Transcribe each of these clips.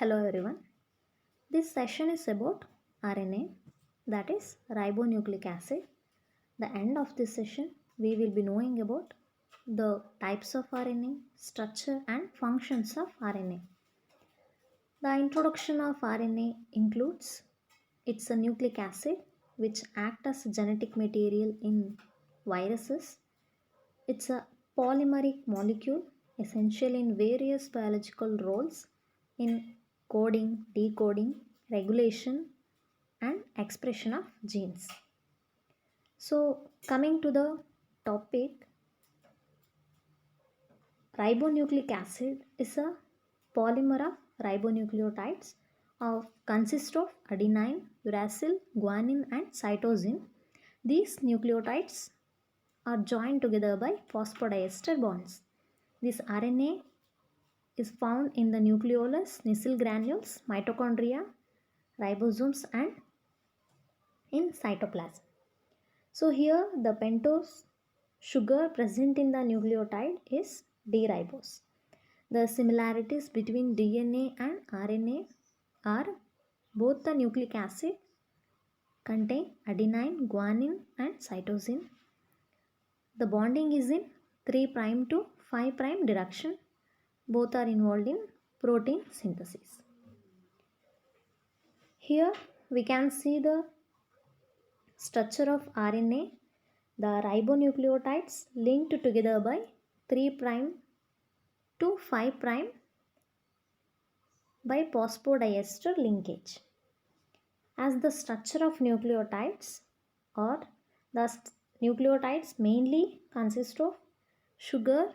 Hello everyone. This session is about RNA, that is ribonucleic acid. The end of this session, we will be knowing about the types of RNA, structure and functions of RNA. The introduction of RNA includes it's a nucleic acid which acts as genetic material in viruses. It's a polymeric molecule essential in various biological roles in coding, decoding, regulation, and expression of genes. So, coming to the topic, ribonucleic acid is a polymer of ribonucleotides of consist of adenine, uracil, guanine, and cytosine. These nucleotides are joined together by phosphodiester bonds. This RNA is found in the nucleolus, Nisl granules, mitochondria, ribosomes, and in cytoplasm. So here the pentose sugar present in the nucleotide is D-ribose. The similarities between DNA and RNA are both the nucleic acid contain adenine, guanine, and cytosine. The bonding is in 3' to 5' direction. Both are involved in protein synthesis. Here we can see the structure of RNA. The ribonucleotides linked together by 3' to 5' by phosphodiester linkage. As the structure of nucleotides or the nucleotides mainly consist of sugar,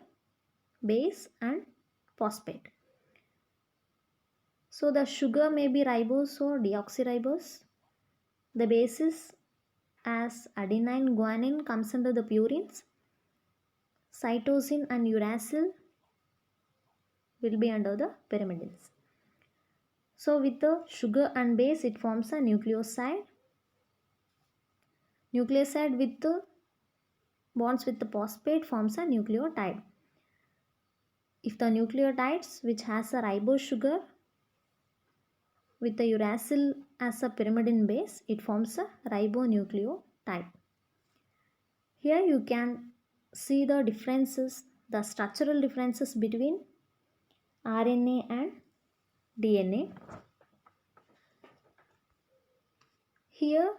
base and phosphate. So the sugar may be ribose or deoxyribose. The bases as adenine, guanine comes under the purines. Cytosine and uracil will be under the pyrimidines. So with the sugar and base it forms a nucleoside. Nucleoside with the bonds with the phosphate forms a nucleotide. If the nucleotides which has a ribose sugar with the uracil as a pyrimidine base, it forms a ribonucleotide. Here you can see the differences, the structural differences between RNA and DNA. Here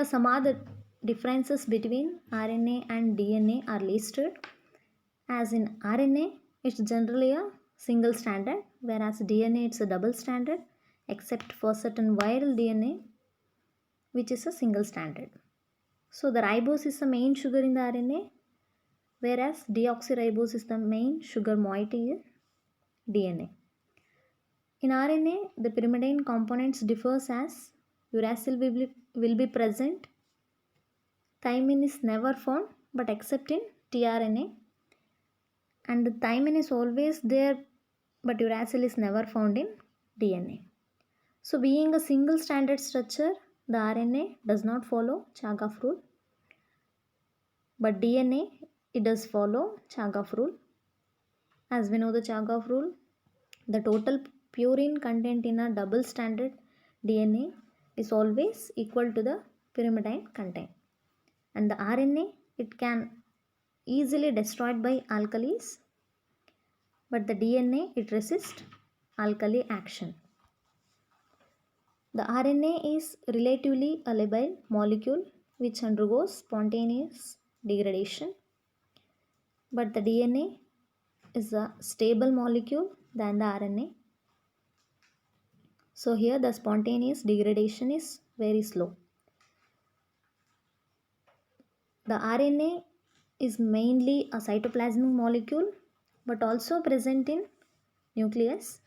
some other differences between RNA and DNA are listed. As in RNA, it's generally a single stranded, whereas DNA it's a double stranded, except for certain viral DNA, which is a single stranded. So the ribose is the main sugar in the RNA, whereas deoxyribose is the main sugar moiety in DNA. In RNA, the pyrimidine components differs as uracil will be present. Thymine is never found, but except in tRNA. And the thymine is always there, but uracil is never found in DNA. So being a single stranded structure, the RNA does not follow Chargaff rule, but DNA it does follow Chargaff rule. As we know the Chargaff rule, the total purine content in a double stranded DNA is always equal to the pyrimidine content, and the RNA it can easily destroyed by alkalis, but the DNA it resists alkali action. The RNA is relatively a labile molecule which undergoes spontaneous degradation, but the DNA is a stable molecule than the RNA. So here the spontaneous degradation is very slow. The RNA is mainly a cytoplasmic molecule but also present in nucleus,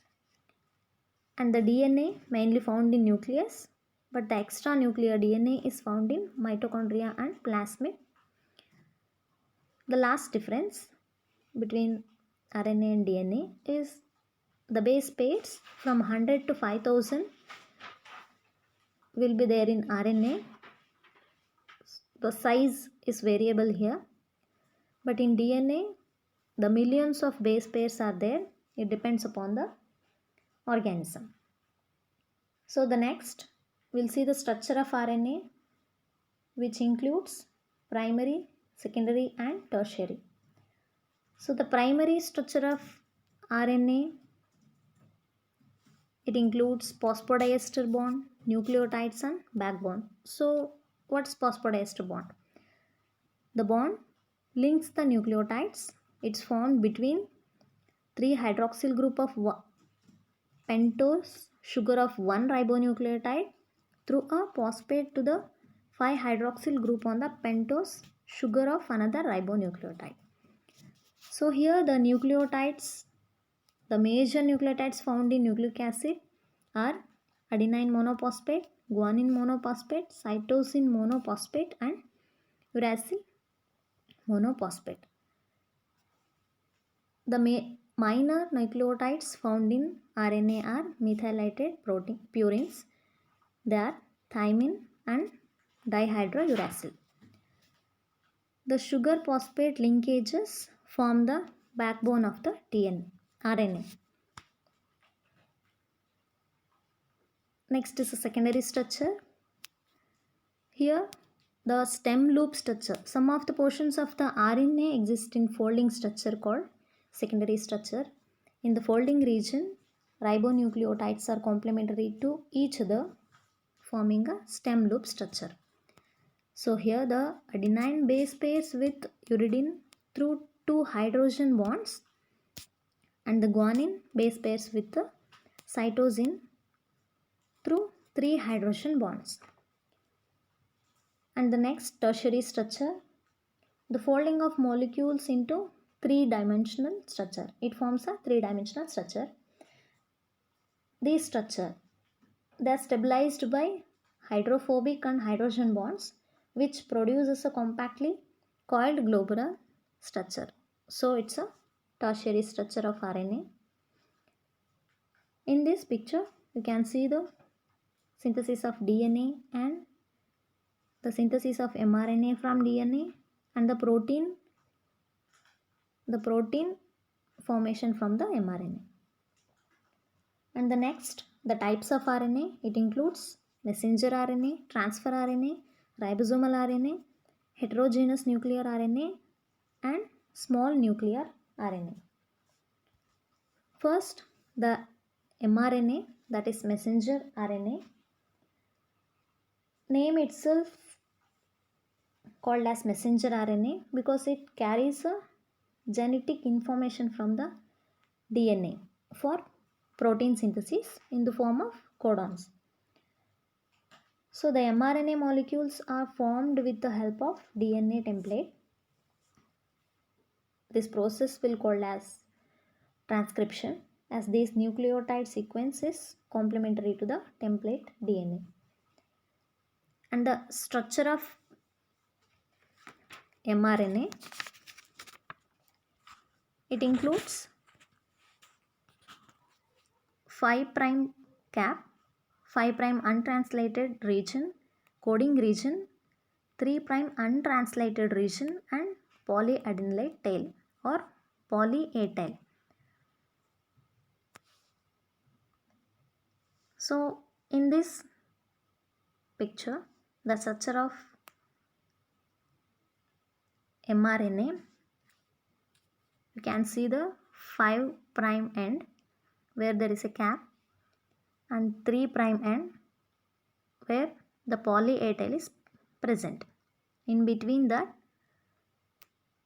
and the DNA mainly found in nucleus, but the extranuclear DNA is found in mitochondria and plasmid. The last difference between RNA and DNA is the base pairs from 100 to 5000 will be there in RNA. The size is variable here, but in DNA the millions of base pairs are there. It depends upon the organism. So the next we'll see the structure of RNA, which includes primary, secondary and tertiary. So the primary structure of RNA, it includes phosphodiester bond, nucleotides and backbone. So what's phosphodiester bond? The bond links the nucleotides. It's formed between 3 hydroxyl group of pentose sugar of one ribonucleotide through a phosphate to the 5 hydroxyl group on the pentose sugar of another ribonucleotide. So here the nucleotides, the major nucleotides found in nucleic acid are adenine monophosphate, guanine monophosphate, cytosine monophosphate and uracil monophosphate. The minor nucleotides found in RNA are methylated purines. They are thymine and dihydrouracil. The sugar phosphate linkages form the backbone of the RNA. Next is the secondary structure. Here the stem loop structure. Some of the portions of the RNA exist in folding structure called secondary structure. In the folding region, ribonucleotides are complementary to each other, forming a stem loop structure. So here the adenine base pairs with uridine through 2 hydrogen bonds and the guanine base pairs with the cytosine through 3 hydrogen bonds. And the next tertiary structure, the folding of molecules into 3-dimensional structure. It forms a 3-dimensional structure. These structure, they are stabilized by hydrophobic and hydrogen bonds, which produces a compactly coiled globular structure. So it's a tertiary structure of RNA. In this picture, you can see the synthesis of DNA and the synthesis of mRNA from DNA and the protein formation from the mRNA. And the next, the types of RNA, it includes messenger RNA, transfer RNA, ribosomal RNA, heterogeneous nuclear RNA and small nuclear RNA. First, the mRNA, that is messenger RNA. Name itself called as messenger RNA because it carries a genetic information from the DNA for protein synthesis in the form of codons. So the mRNA molecules are formed with the help of DNA template. This process will called as transcription, as this nucleotide sequence is complementary to the template DNA. And the structure of mRNA, it includes 5' cap, 5' untranslated region, coding region, 3' untranslated region and polyadenylate tail or poly-A tail. So in this picture, the structure of mRNA, you can see the 5' end where there is a cap and 3' end where the poly-A tail is present. In between that,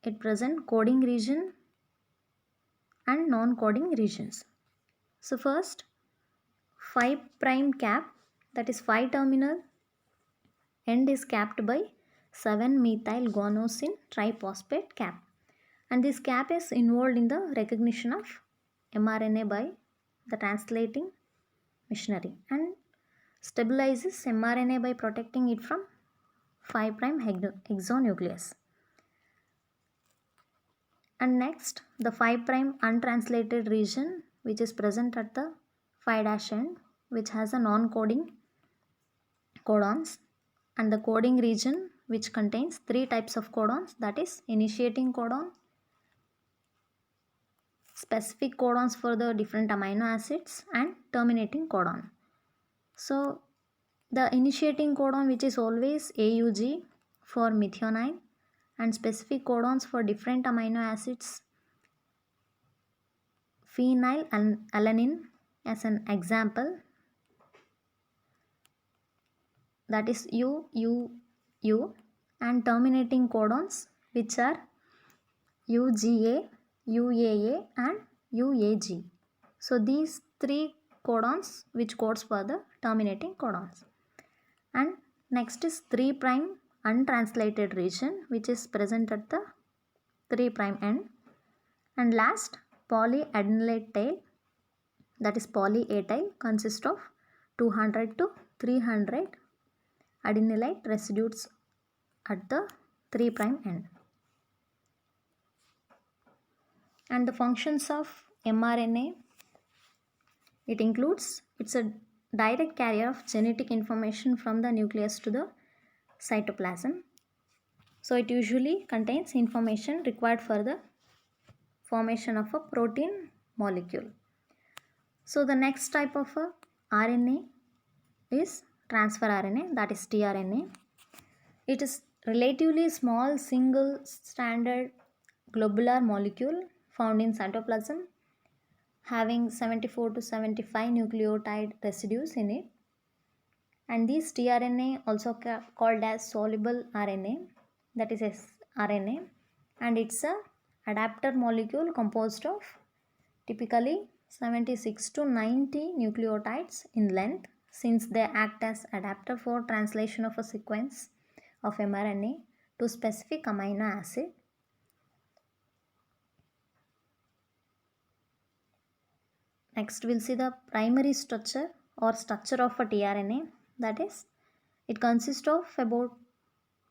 it present coding region and non-coding regions. So first, 5' cap, that is 5 terminal end is capped by 7-methyl guanosine triphosphate cap, and this cap is involved in the recognition of mRNA by the translating machinery and stabilizes mRNA by protecting it from 5' hexonucleus. And next, the 5' untranslated region, which is present at the 5' end, which has a non-coding codons, and the coding region, which contains 3 types of codons, that is initiating codon, specific codons for the different amino acids and terminating codon. So the initiating codon, which is always AUG for methionine, and specific codons for different amino acids, phenylalanine as an example, that is UUU, and terminating codons which are UGA, UAA and UAG. So these three codons which codes for the terminating codons. And next is 3' untranslated region, which is present at the 3' end. And last, polyadenylate tail, that is poly A tail, consists of 200 to 300 adenylate residues at the 3' end. And the functions of mRNA, it includes, it's a direct carrier of genetic information from the nucleus to the cytoplasm. So it usually contains information required for the formation of a protein molecule. So the next type of a RNA is transfer RNA, that is tRNA. It is relatively small single stranded globular molecule found in cytoplasm, having 74 to 75 nucleotide residues in it. And these tRNA also called as soluble RNA, that is sRNA, and it's a adapter molecule composed of typically 76 to 90 nucleotides in length, since they act as adapter for translation of a sequence of mRNA to specific amino acid. Next we'll see the primary structure or structure of a tRNA, that is, it consists of about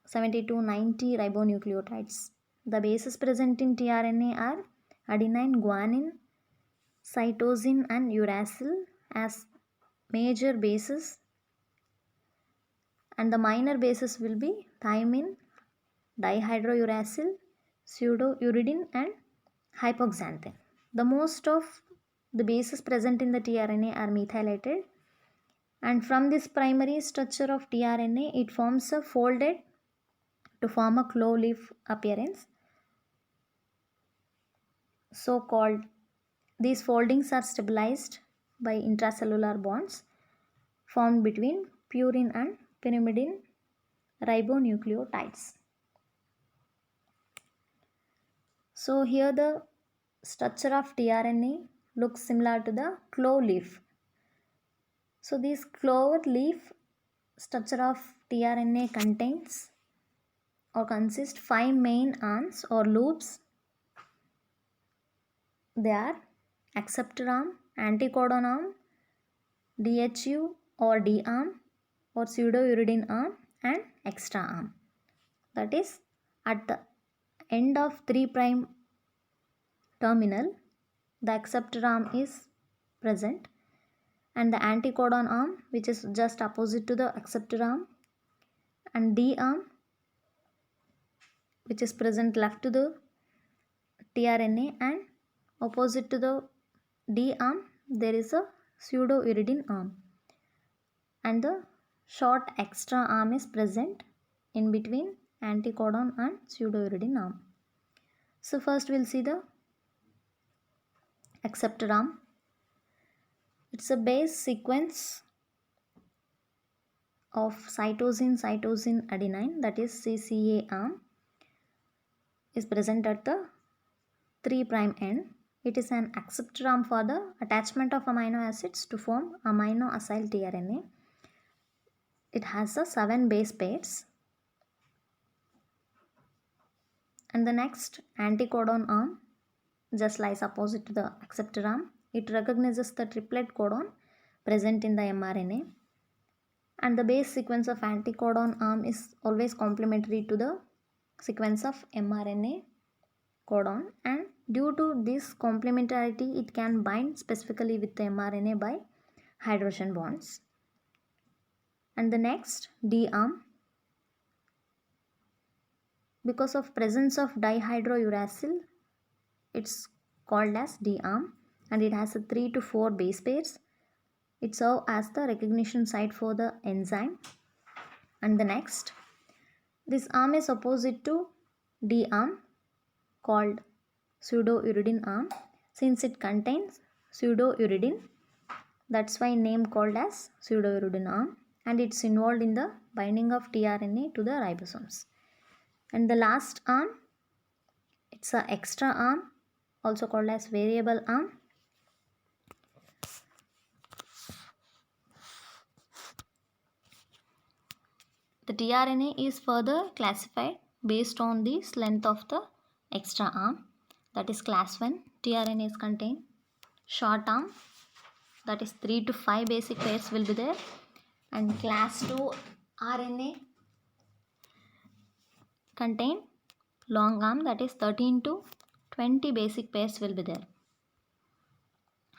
70 to 90 ribonucleotides. The bases present in tRNA are adenine, guanine, cytosine and uracil as major bases, and the minor bases will be thymine, dihydrouracil, pseudouridine and hypoxanthine. The most of the bases present in the tRNA are methylated, and from this primary structure of tRNA it forms a folded to form a clove leaf appearance, so called. These foldings are stabilized by intracellular bonds formed between purine and pyrimidine ribonucleotides. So here the structure of tRNA looks similar to the clove leaf. So this clove leaf structure of tRNA contains or consists 5 main arms or loops. They are acceptor arm, anticodon arm, DHU or D arm or pseudouridine arm and extra arm. That is, at the end of 3' terminal, the acceptor arm is present, and the anticodon arm, which is just opposite to the acceptor arm, and D arm, which is present left to the tRNA, and opposite to the D arm there is a pseudouridine arm, and the short extra arm is present in between anticodon and pseudouridine arm. So first we'll see the acceptor arm. It's a base sequence of cytosine adenine, that is CCA arm, is present at the 3' end. It is an acceptor arm for the attachment of amino acids to form amino acyl tRNA. It has a 7 base pairs. And the next anticodon arm just lies opposite to the acceptor arm. It recognizes the triplet codon present in the mRNA, and the base sequence of anticodon arm is always complementary to the sequence of mRNA codon, and due to this complementarity it can bind specifically with the mRNA by hydrogen bonds. And the next D arm, because of presence of dihydrouracil, it's called as D arm, and it has a 3 to 4 base pairs. It serves as the recognition site for the enzyme. And the next, this arm is opposite to D arm called pseudouridine arm since it contains pseudouridine. That's why name called as pseudouridine arm, and it's involved in the binding of tRNA to the ribosomes. And the last arm, it's an extra arm also called as variable arm. The tRNA is further classified based on this length of the extra arm. That is class 1 tRNA is contained short arm, that is 3 to 5 basic pairs will be there, and class 2 RNA contain long arm, that is 13 to 20 basic pairs will be there.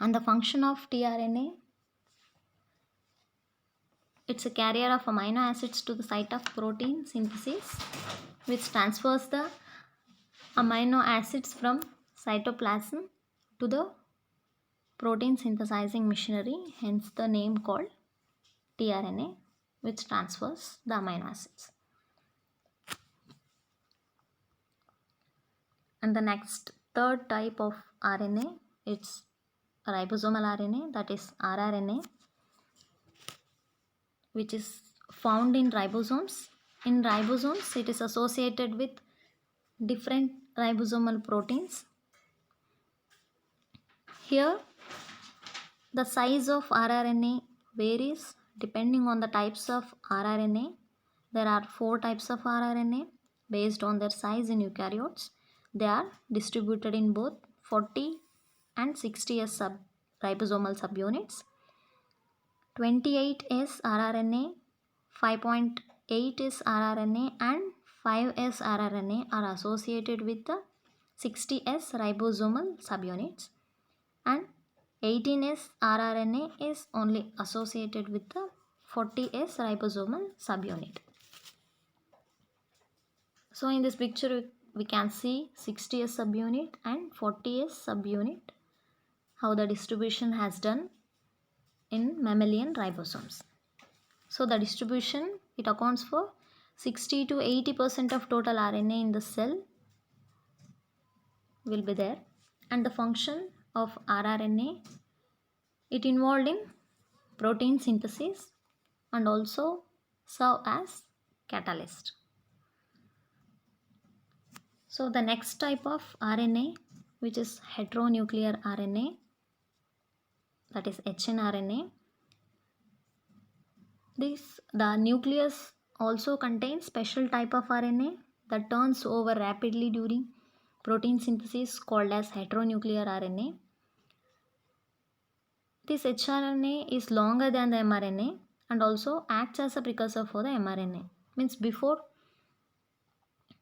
And the function of tRNA, it's a carrier of amino acids to the site of protein synthesis, which transfers the amino acids from cytoplasm to the protein synthesizing machinery, hence the name called tRNA, which transfers the amino acids. And the next third type of RNA, it's ribosomal RNA, that is rRNA, which is found in ribosomes. In ribosomes, it is associated with different ribosomal proteins. Here, the size of rRNA varies depending on the types of rRNA. There are 4 types of rRNA based on their size in eukaryotes. They are distributed in both 40 and 60S ribosomal subunits. 28S rRNA, 5.8S rRNA and 5S rRNA are associated with the 60S ribosomal subunits, and 18S rRNA is only associated with the 40S ribosomal subunit. So in this picture we can see 60S subunit and 40S subunit, how the distribution has done in mammalian ribosomes. So the distribution, it accounts for 60 to 80% of total RNA in the cell will be there. And the function of rRNA, it involved in protein synthesis and also serve as catalyst. So the next type of RNA, which is heteronuclear RNA, that is hnRNA. The nucleus also contains special type of RNA that turns over rapidly during protein synthesis called as heteronuclear RNA. This hnRNA is longer than the mRNA and also acts as a precursor for the mRNA. Means before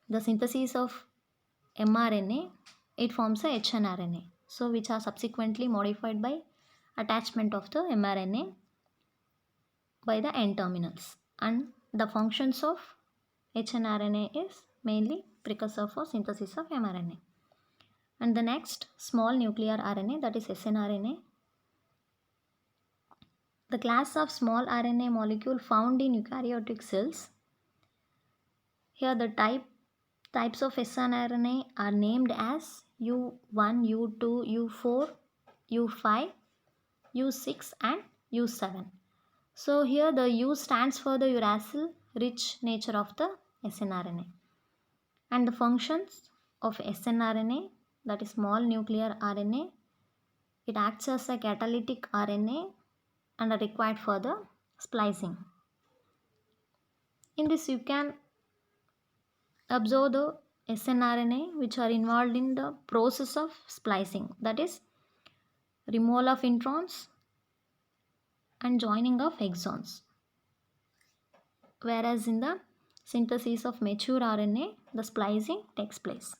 the synthesis of mRNA, it forms a hnRNA, so which are subsequently modified by attachment of the mRNA by the N-terminals. And the functions of hnRNA is mainly precursor for synthesis of mRNA. And the next, small nuclear RNA, that is snRNA. The class of small RNA molecule found in eukaryotic cells. Here the types of snRNA are named as U1, U2, U4, U5, U6 and U7. So here the U stands for the uracil rich nature of the snRNA. And the functions of snRNA, that is small nuclear RNA, it acts as a catalytic RNA and are required for the splicing. In this you can observe the snRNA which are involved in the process of splicing, that is removal of introns and joining of exons. Whereas in the synthesis of mature RNA, the splicing takes place.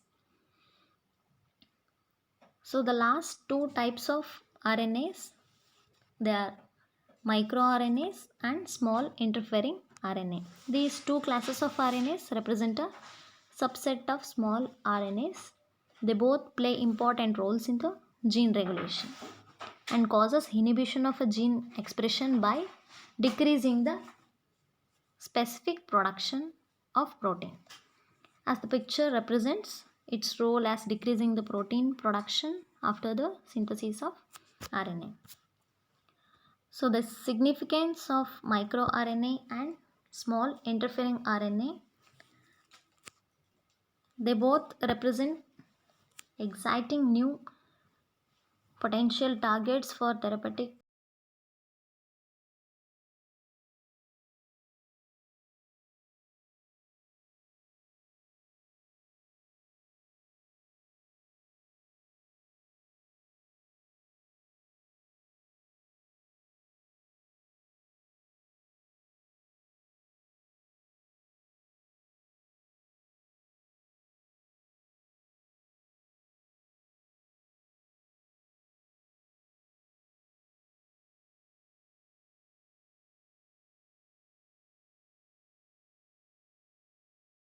So the last 2 types of RNAs, they are microRNAs and small interfering RNA. These 2 classes of RNAs represent a subset of small RNAs. They both play important roles in the gene regulation. and causes inhibition of a gene expression by decreasing the specific production of protein. As the picture represents its role as decreasing the protein production after the synthesis of RNA. So the significance of microRNA and small interfering RNA, they both represent exciting new potential targets for therapeutic